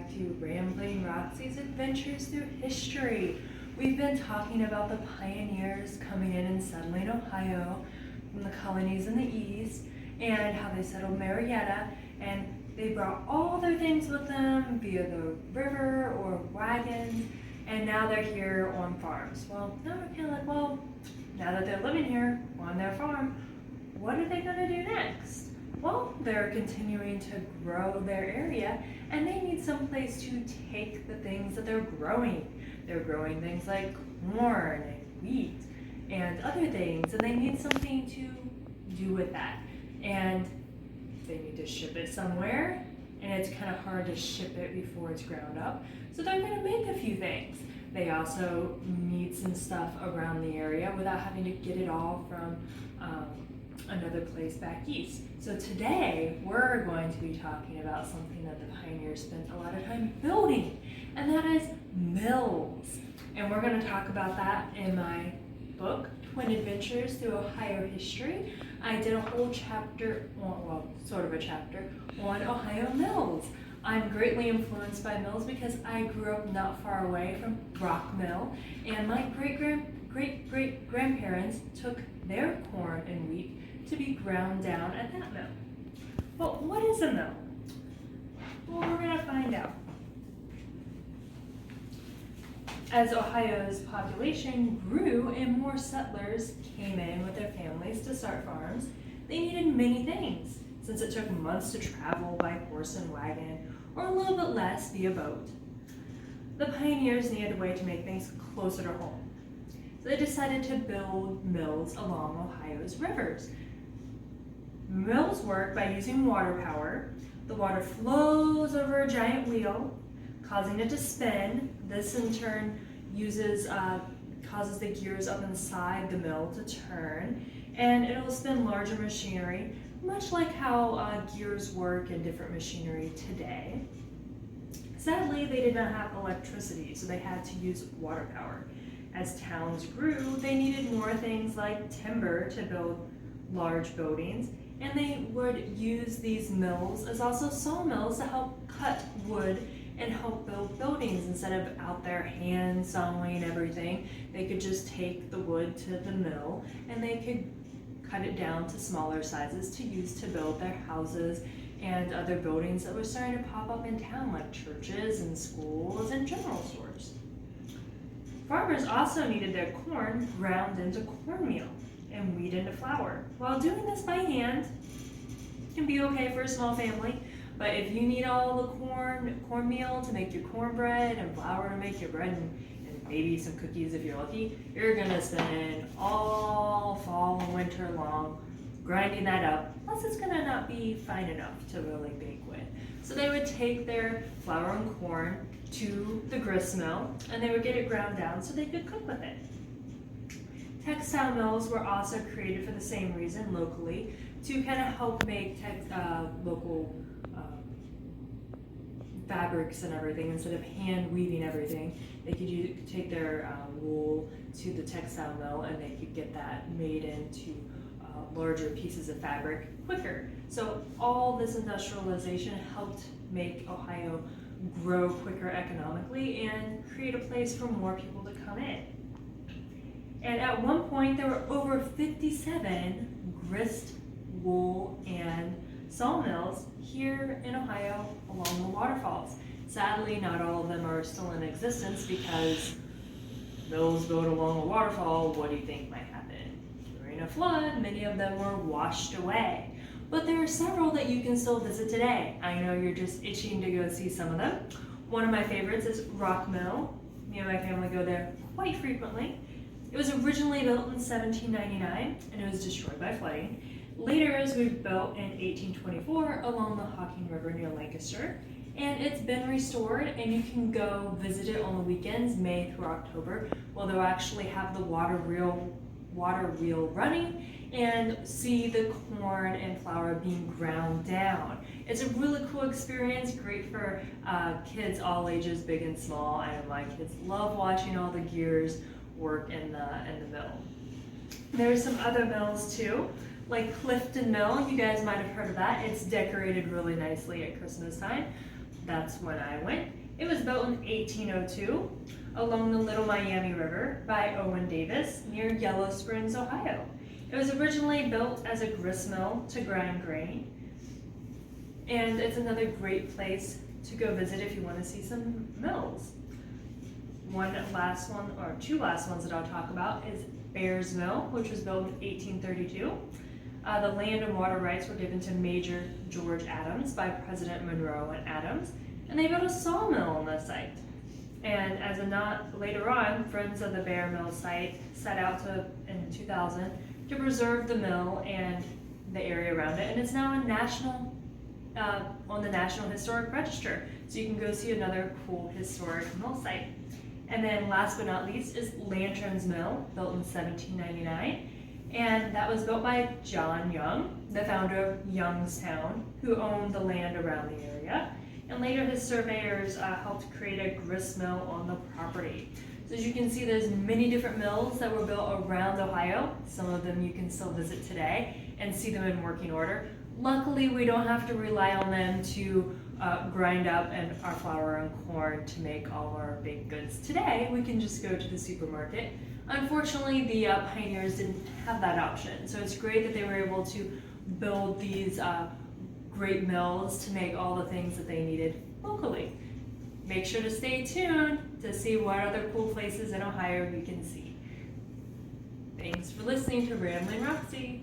back to Rambling Roxy's Adventures Through History. We've been talking about the pioneers coming in and settling Ohio from the colonies in the east and how they settled Marietta, and they brought all their things with them via the river or wagons, and now they're here on farms. Well, now we're kind of like, well, now that they're living here on their farm, what are they going to do next? Well, they're continuing to grow their area, and they need some place to take the things that they're growing. They're growing things like corn and wheat and other things, and they need something to do with that. And they need to ship it somewhere, and it's kind of hard to ship it before it's ground up. So they're going to make a few things. They also need some stuff around the area without having to get it all from another place back east. So today we're going to be talking about something that the pioneers spent a lot of time building, and that is mills. And we're going to talk about that in my book, Twin Adventures Through Ohio History. I did a whole chapter, well, sort of a chapter, on Ohio mills. I'm greatly influenced by mills because I grew up not far away from Rock Mill, and my great-great-grandparents took their corn and wheat to be ground down at that mill. Well, what is a mill? Well, we're going to find out. As Ohio's population grew and more settlers came in with their families to start farms, they needed many things, since it took months to travel by horse and wagon, or a little bit less via boat. The pioneers needed a way to make things closer to home, so they decided to build mills along Ohio's rivers. Mills work by using water power. The water flows over a giant wheel, causing it to spin. This in turn causes the gears up inside the mill to turn, and it'll spin larger machinery, much like how gears work in different machinery today. Sadly, they did not have electricity, so they had to use water power. As towns grew, they needed more things like timber to build large buildings, and they would use these mills as also sawmills to help cut wood and help build buildings. Instead of out there hand sawing everything, they could just take the wood to the mill and they could cut it down to smaller sizes to use to build their houses and other buildings that were starting to pop up in town, like churches and schools and general stores. Farmers also needed their corn ground into cornmeal and wheat into flour. While doing this by hand can be okay for a small family, but if you need all the cornmeal to make your cornbread and flour to make your bread and maybe some cookies if you're lucky, you're gonna spend all fall and winter long grinding that up, plus it's gonna not be fine enough to really bake with. So they would take their flour and corn to the grist mill, and they would get it ground down so they could cook with it. Textile mills were also created for the same reason locally, to kind of help make local fabrics and everything. Instead of hand weaving everything, they could take their wool to the textile mill and they could get that made into larger pieces of fabric quicker. So all this industrialization helped make Ohio grow quicker economically and create a place for more people to come in. And at one point, there were over 57 grist, wool, and sawmills here in Ohio along the waterfalls. Sadly, not all of them are still in existence because mills built along a waterfall, what do you think might happen? During a flood, many of them were washed away. But there are several that you can still visit today. I know you're just itching to go see some of them. One of my favorites is Rock Mill. Me and my family go there quite frequently. It was originally built in 1799 and it was destroyed by flooding. Later it was rebuilt in 1824 along the Hocking River near Lancaster, and it's been restored, and you can go visit it on the weekends, May through October. Well, they'll actually have the water wheel running and see the corn and flour being ground down. It's a really cool experience, great for kids all ages, big and small. I know my kids love watching all the gears work in the mill. There's some other mills too, like Clifton Mill. You guys might have heard of that. It's decorated really nicely at Christmas time. That's when I went. It was built in 1802 along the Little Miami River by Owen Davis near Yellow Springs, Ohio. It was originally built as a grist mill to grind grain, and it's another great place to go visit if you want to see some mills. Two last ones that I'll talk about is Bears Mill, which was built in 1832. The land and water rights were given to Major George Adams by President Monroe and Adams, and they built a sawmill on the site. And as a note, later on, Friends of the Bear Mill site set out in 2000 to preserve the mill and the area around it, and it's now on the National Historic Register, so you can go see another cool historic mill site. And then last but not least is Lantern's Mill, built in 1799, and that was built by John Young, the founder of Youngstown, who owned the land around the area. And later his surveyors helped create a grist mill on the property. So as you can see, there's many different mills that were built around Ohio. Some of them you can still visit today and see them in working order. Luckily, we don't have to rely on them to grind up our flour and corn to make all our baked goods today. We can just go to the supermarket. Unfortunately, the pioneers didn't have that option. So it's great that they were able to build these great mills to make all the things that they needed locally. Make sure to stay tuned to see what other cool places in Ohio you can see. Thanks for listening to Ramblin' Roxy.